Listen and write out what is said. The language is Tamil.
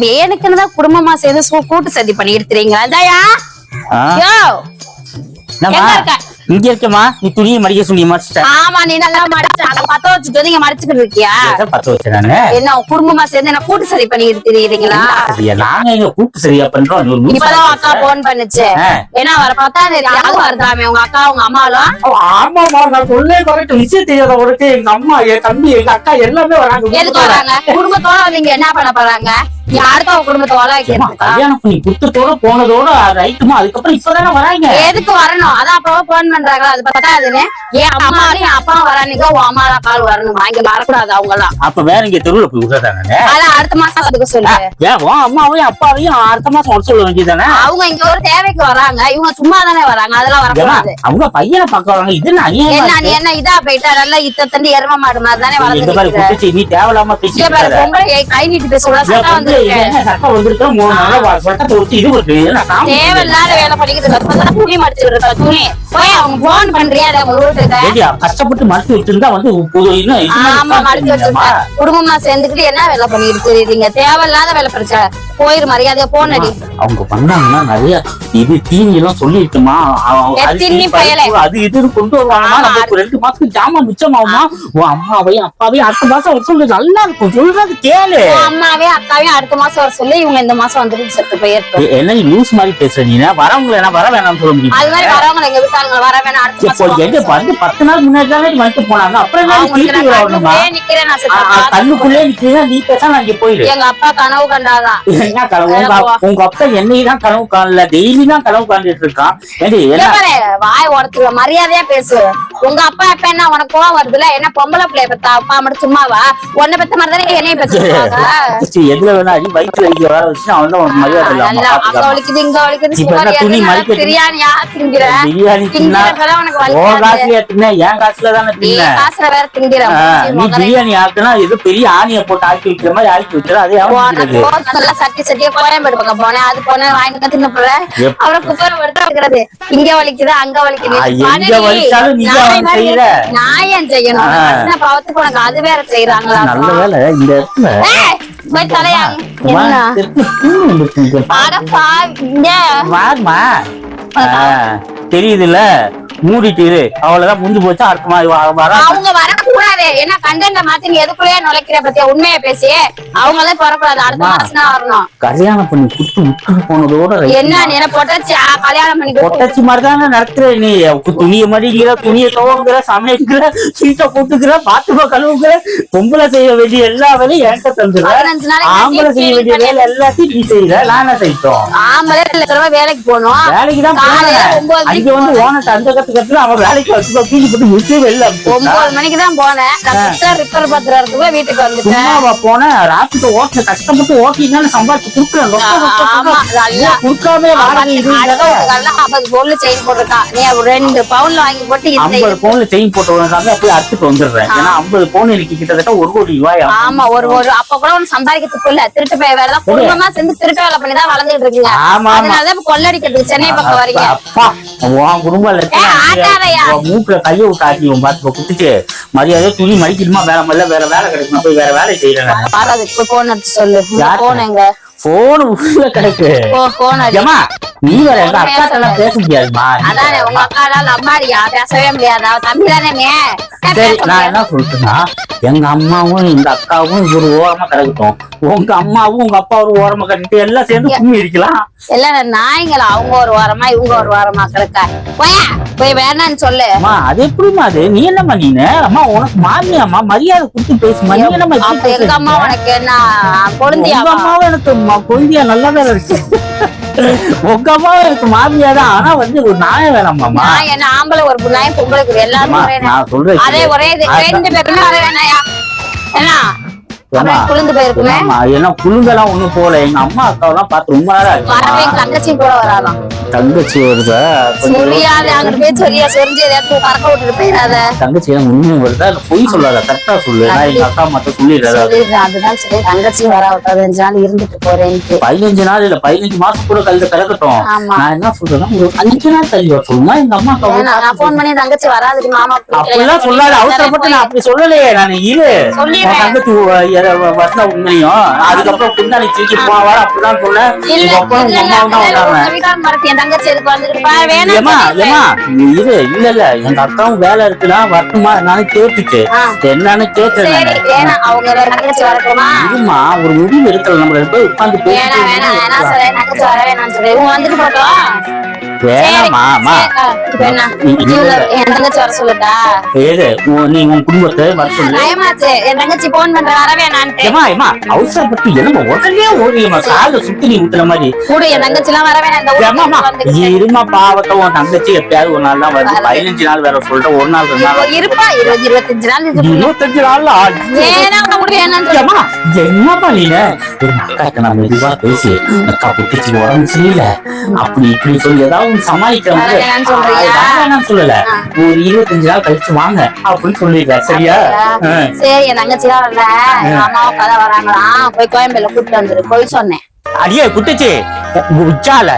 வேணுக்குன்னுதான் குடும்பமா சேர்ந்து கூட்டு சதி பண்ணி எடுத்துறீங்களா? அதாயா இங்க இருக்கமா நீ துணியை மடிக்க சொல்லி மடிச்சிட்ட. ஆமா நீ நல்லா மடிச்சு அத பத்த வச்சுட்டு வந்து இங்க மடிச்சுக்கிட்டு இருக்கியா? பத்த வச்சு நானு என்ன குடும்பமா சேர்ந்து என்ன கூட்டு சரி பண்ணி எடுத்துறீங்களா? நாங்க எங்க கூட்டு சரியா பண்றோம். இப்பதான் அக்கா போன் பண்ணுச்சு. ஏன்னா வர பார்த்தா யாரும் வருதாமே உங்க அக்கா உங்க அம்மாலாம். ஆமாமா நான் சொல்லே கரெக்ட். விஷயம் தெரியாத உனக்கு எங்க அம்மா என் தம்பி எங்க அக்கா எல்லாமே வராங்க. எதுக்கு வராங்க? குடும்பத்தோட வந்து என்ன பண்ண போறாங்க? யாருக்கா குடும்பத்தோட கல்யாணம் பண்ணி குடுத்தத்தோட போனதோட ரைட்டுமா. அதுக்கப்புறம் இப்பதானே வராங்க. எதுக்கு வரணும்? அதான் அப்போ போன் பண்றாங்க. அது பத்தாதுன்னு என் அம்மாவும் என் அப்பா வரானிக்கோ உன் அம்மா கால் வரணும். இங்க வரக்கூடாது அவங்க எல்லாம். அப்ப வேற இங்க தெருவுல போய் விடுறதானே? அதான் அடுத்த மாசம் அதுக்கு சொல்லு. ஏன் அம்மாவையும் அப்பாவையும் அடுத்த மாசம் வர சொல்ல வேண்டியதானே? அவங்க இங்க ஒரு தேவைக்கு வராங்க. இவங்க சும்மா தானே வராங்க. அதெல்லாம் வரக்கூடாது. அவங்க பையனை பார்க்க வராங்க. இது என்ன இதா போயிட்டா நல்லா இத்த தண்டி எரும மாடு மாதிரி தானே வளர்ந்து. நீ தேவையில்லாம பேசி கை நீட்டி பேச வந்து சட்டம் வந்துருக்கு. 3 நாளா சட்டத்தை ஒட்டி இது இருக்கு. தேவையில்லாத வேலை பண்ணிக்கிட்டு துணி மடிச்சு இருக்க துணி போய் அவங்க போன் பண்றியா? கஷ்டப்பட்டு மடிச்சு வச்சிருந்தா வந்து குடும்பமா சேர்ந்துக்கிட்டு என்ன வேலை பண்ணிட்டு இருக்கீங்க? தேவையில்லாத வேலை பிரச்சனை போயிரு மரியாதையா போன் அடி. அவங்க பண்ணாங்கன்னா நிறைய இது தீனி எல்லாம் சொல்லிட்டுமா அது இதுன்னு கொண்டு வருவாங்கம்மா. நமக்கு 2 மாசத்துக்கு ஜாமான் மிச்சமாகுமா? உன் அம்மாவையும் அப்பாவையும் அடுத்த மாசம் வர சொல்லு. நல்லா இருக்கும் சொல்றது கேளு. அம்மாவையும் அக்காவையும் அடுத்த மாசம் வர சொல்லி இவங்க இந்த மாசம் வந்துட்டு செத்து போயிருக்கு. என்ன லூஸ் மாதிரி பேசுற நீ? வரவங்களை என்ன வர வேணாம்னு சொல்ல முடியும்? அது மாதிரி வரவங்க எங்க வீட்டாங்க வர வேணாம். அடுத்த மாசம் எங்க வந்து 10 நாள் முன்னாடி தானே வந்துட்டு போனாங்க. அப்புறம் கண்ணுக்குள்ளே நிக்கிறேன் நீ பேச நான் இங்க போயிடு. எங்க அப்பா கனவு கண்டாதான். என்ன கனவு? உங்க அப்பா என்னைதான் கனவு காணல, டெய்லி தான் கனவு காண்டிட்டு இருக்கான். வாய் உடத்துல மரியாதையா பேசு. உங்க அப்பா எப்ப என்ன உனக்கு கோவம் வருதுல? என்ன பொம்பளை பிள்ளைய பெத்தா அப்பா மட்டும் சும்மாவா? உன்னை பெத்த மாதிரி தானே என்னைய பெற்று எதுல வேணா அடி வயிற்றுல வைக்க வர வச்சு அவன் தான் உனக்கு மரியாதை இல்லாம அங்க வலிக்குது இங்க வலிக்குது. துணி மடிக்க பிரியாணியா திங்கிற? பிரியாணி தின்னா காசுல தின்ன என் காசுல தானே தின்ன. காசுல வேற திங்கிற. நீ பிரியாணி ஆக்குனா ஏதோ பெரிய ஆணியை போட்டு ஆக்கி வைக்கிற மாதிரி ஆக்கி வைக்கிற. அதே நல்லா சட்டி சட்டியா கோயம்பேடு பக்கம் போனேன். அது போனேன் வாங்கி தின்ன போல. அப்புறம் குக்கர் எடுத்து வைக்கிறது. இங்க வலிக்குது அங்க வலிக்குது. நான் ஏன் செய்யணும்? பாவத்துக்கு உனக்கு அது வேற செய்யறாங்களா? நல்ல வேலை இந்த இடத்துல தெரியுதுல்ல. மூடிட்டு இரு. அவ்வளவுதான் முடிஞ்சு போச்சு. அடுத்த மாதிரி அவங்க வரக்கூடாது. என்ன கண்டென்ட் மாத்தி நீ எதுக்குள்ளே நுழைக்கிற பத்தியா? உண்மையை பேசி அவங்களே வரக்கூடாது. அடுத்த மாசம் தான் வரணும். கல்யாணம் பண்ணி குடுத்து விட்டு போனதோட என்ன நீ பொட்டச்சி கல்யாணம் பண்ணி பொட்டச்சி மாதிரிதானே நடத்துற நீ. துணியை மடிக்கிற, துணியை துவங்குற, சமைக்கிற, சீட்டை போட்டுக்கிற, பாத்துமா கழுவுகிற. பொம்பளை செய்ய வேண்டிய எல்லா வேலையும் என்கிட்ட தந்துடுற. ஆம்பளை செய்ய வேண்டிய வேலை எல்லாத்தையும் நீ செய்யற. நானே செய்யறோம். ஆம்பளை வேலைக்கு போகணும். வேலைக்கு தான் போனேன். அங்க வந்து ஓனட்ட அந்த கத்துக்கத்துல அவன் வேலைக்கு வச்சு கீழி போட்டு முடிச்சு வெளில 9 மணிக்கு தான் போனேன். ரிப்பேர் பத்திரத்துக்குள்ள வீட்டுக்கு வந்துட்டேன். போனேன். ராத்திரி ஓட்ட கஷ்டப்பட்டு ஓட்டினால சம்பாதிச்சு கொடுக்குறேன். கொடுக்காம 50 பவுன்ல செயின் போட்டிருக்கான். நீ 2 பவுன்ல வாங்கி போட்டு 50 பவுன்ல செயின் போட்டு போய் அத்துட்டு வந்துடுறேன். ஏன்னா 50 பவுன் எனக்கு கிட்டத்தட்ட 1 கோடி ரூபாய். ஆமா ஒரு அப்ப கூட ஒண்ணு சம்பாதிக்கிறதுக்கு இல்ல. திருட்டு போய் வேலை தான் குடும்பமா சேர்ந்து திருட்டு வேலை பண்ணி தான் வளர்ந்துட்டு இருக்கீங்க. அதனாலதான் கொள்ளடிக்கிறதுக்கு சென்னை பக்கம் வரீங்க. குடும்பம் மூக்குல கைய விட்டு ஆட்டி பாத்து குத்துச்சு. மரியாதை துணி மடிக்கணுமா? வேற வேலை கிடைக்குமா? போய் வேற வேலை செய்யறேன். சொல்லு போனேங்க போன் உள்ள கிடைக்கு. நீ வேற எங்க அக்கா எல்லாம் பேச முடியாதுமா. அதானே உங்க அக்கா அம்மாடியா பேசவே முடியாது. அவ தம்பி தானே. சரி நான் என்ன சொல்றேன்னா எங்க அம்மாவும் எங்க அக்காவும் ஒரு ஓரமா கிடக்கட்டும். உங்க அம்மாவும் உங்க அப்பா ஒரு ஓரமா கட்டிட்டு எல்லாம் சேர்ந்து கும்மி இருக்கலாம். எல்லாம் நாய்ங்களா? அவங்க ஒரு வாரமா இவங்க ஒரு வாரமா கிடக்கா. போய் வேணான்னு சொல்லு. அது எப்படிமா? அது நீ என்னம்மா? நீனு அம்மா உனக்கு மாமியாமா மரியாதை கொடுத்து பேசுமா. நீ என்னம்மா? எங்க அம்மா உனக்கு என்ன கொழுந்தியா? உங்க அம்மாவும் எனக்கு கொழுந்தியா நல்லாதான் இருக்கு. உங்க அம்மாவும் எனக்கு மாமியா தான். ஆனா வந்து ஒரு நாய வேணாமாமா. என்ன ஆம்பளை ஒரு நாயம் பொம்பளை எல்லாரும் நான் சொல்றேன். அதே ஒரே 2 பேருமே அதே வேணாயா? என்ன குழுந்து போயிருக்குமே. ஏன்னா குழுங்கெல்லாம் ஒண்ணும் போல. எங்க அம்மா அக்காவெல்லாம் பார்த்து ரொம்ப நாளா இருக்கு. தங்கச்சி கூட வராதான். தங்கச்சி வருதா? தங்கச்சி உண்மை வருதா? பொய் சொல்லாத, கரெக்டா சொல்லு. நான் எங்க அக்கா மட்டும் சொல்லிடுறேன். தங்கச்சி வர 15 நாள் இருந்துட்டு போறேன். 15 நாள் இல்ல 15 மாசம் கூட கழுத கிடக்கட்டும். நான் என்ன சொல்றேன்னா ஒரு 5 நாள் தள்ளி வர சொல்லுமா எங்க அம்மா அக்கா. நான் போன் பண்ணி தங்கச்சி வராது மாமா அப்படிலாம் சொல்லாத. அவசரப்பட்டு நான் அப்படி சொல்லலையே. நான் இரு தங்கச்சி வந்த உண்மையும் அதுக்கப்புறம் குந்தாணி தூக்கி போவாரு அப்படிதான் சொன்னேன். இல்ல, உங்க அப்பாவும் உங்க இல்ல, அம்மாவும் தான் இல்ல, வந்தாங்க. உங்க வீட்டான் மரத்து என் தங்கச்சி எதுக்கு வந்துருப்பா வேணாம் ஏமா சொல்லிடுறேன். இது இல்ல எங்க அக்காவும் வேலை இருக்குன்னா வரட்டுமா என்னன்னு கேட்டுட்டு ஆ. என்னன்னு கேட்டேன் சரி நானு. வேணாம் அவங்க தங்கச்சி வரட்டுமா இருமா ஒரு முடிவு எடுக்கல நம்ம ரெண்டு பேரும் உட்கார்ந்து வேணாம் வேணாம் வேணாம் பேசிட்டு சொல்ல தங்கச்சி வர வேணாம் சொல்லு இவங்க வந்துட்டு போட்டோம். வேணாமா இப்ப என்ன இவங்க என் தங்கச்சி வர சொல்லுட்டா ஏது நீ உன் குடும்பத்தை வர சொல்லு. பயமாச்சு என் தங்கச்சி போன் பண்ற வர வேணான்ட்டு ஏமா ஏமா அவசரப்பட்டு என்னமா உடனே ஓடியமா கால சுத்தி நீ ஊத்துற மாதிரி. கூடு என் தங்கச்சி எல்லாம் வர வேணாம் இந்த ஏமாமா ஊருக்கு வந்துக்கிட்டு. இருமா பாவத்தை உன் தங்கச்சி எப்பயாவது ஒரு நாள் தான் வருது 15 நாள் வேற சொல்ற ஒரு நாள் 2 இப்போ நாள் இருப்பா 20-25 நாள் இது 25 நாள்ல வேணாம் கூட வேணாம்னு சொல்லு. ஏமா என்னப்பா நீங்க ஒரு அக்காட்ட நான் மெதுவா பேசி அக்கா புட்டிச்சு உடம்பு சரியில்லை அப்படி இப்படி சொல்லி ஏதாவது சமாளிக்கிறேன் வர வேணாம்னு சொல்றியா? நான் சொல்லல ஒரு 25 நாள் கழிச்சு வாங்க அப்படின்னு சொல்லிடுறேன் சரியா? சரி என் தங்கச்சி தான் வரல அம்மாவும் அப்பதான் வராங்களாம் போய் கோயம்பேல கூப்பிட்டு வந்துரு போய் சொன்னேன். அடியே குட்டிச்சு உச்சால